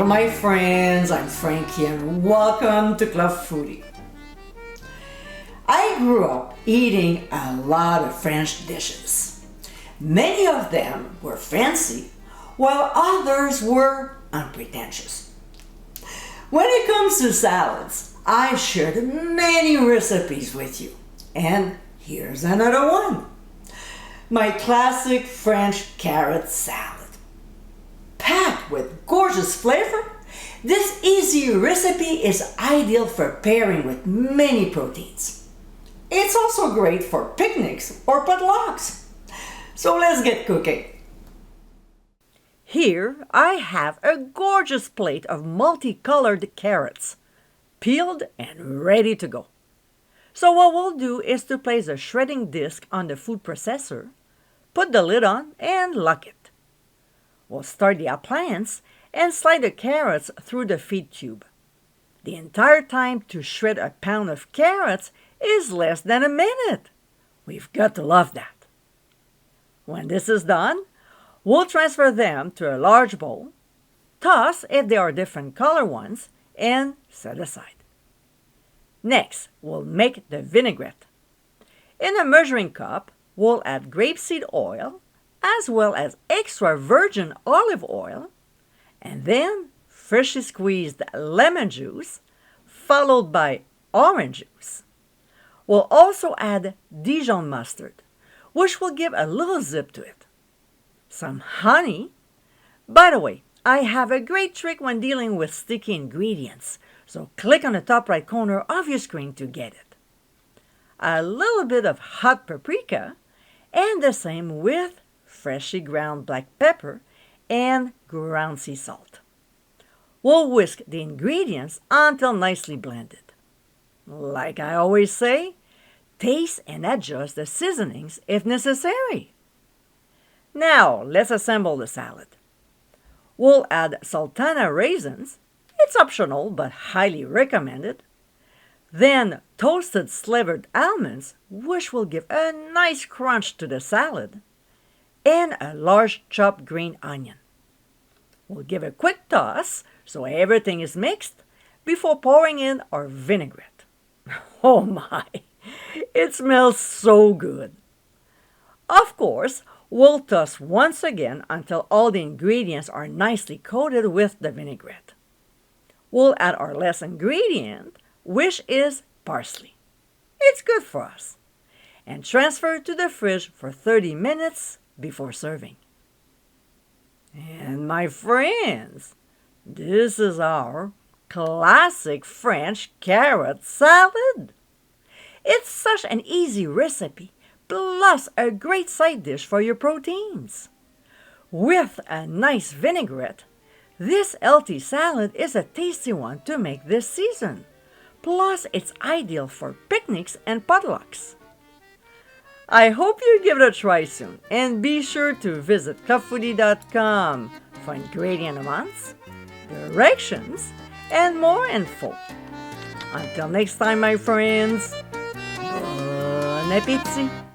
Bonjour my friends, I'm Frankie and welcome to Club Foodie. I grew up eating a lot of French dishes. Many of them were fancy, while others were unpretentious. When it comes to salads, I shared many recipes with you, and here's another one. My classic French carrot salad. Packed with gorgeous flavor, this easy recipe is ideal for pairing with many proteins. It's also great for picnics or potlucks. So let's get cooking. Here I have a gorgeous plate of multicolored carrots, peeled and ready to go. So what we'll do is to place a shredding disc on the food processor, put the lid on and lock it. We'll start the appliance and slide the carrots through the feed tube. The entire time to shred a pound of carrots is less than a minute. We've got to love that. When this is done, we'll transfer them to a large bowl, toss if they are different color ones, and set aside. Next, we'll make the vinaigrette. In a measuring cup, we'll add grapeseed oil, as well as extra virgin olive oil, and then freshly squeezed lemon juice, followed by orange juice. We'll also add Dijon mustard, which will give a little zip to it. Some honey. By the way, I have a great trick when dealing with sticky ingredients, so click on the top right corner of your screen to get it. A little bit of hot paprika, and the same with freshly ground black pepper and ground sea salt. We'll whisk the ingredients until nicely blended. Like I always say, taste and adjust the seasonings if necessary. Now, let's assemble the salad. We'll add sultana raisins. It's optional but highly recommended. Then toasted slivered almonds, which will give a nice crunch to the salad, and a large chopped green onion. We'll give a quick toss so everything is mixed before pouring in our vinaigrette. Oh my, it smells so good. Of course, we'll toss once again until all the ingredients are nicely coated with the vinaigrette. We'll add our last ingredient, which is parsley. It's good for us. And transfer to the fridge for 30 minutes before serving. And my friends, this is our classic French carrot salad. It's such an easy recipe, plus a great side dish for your proteins. With a nice vinaigrette, this healthy salad is a tasty one to make this season. Plus, it's ideal for picnics and potlucks. I hope you give it a try soon, and be sure to visit clubfoodie.com for ingredient amounts, directions, and more info. Until next time, my friends, bon appétit!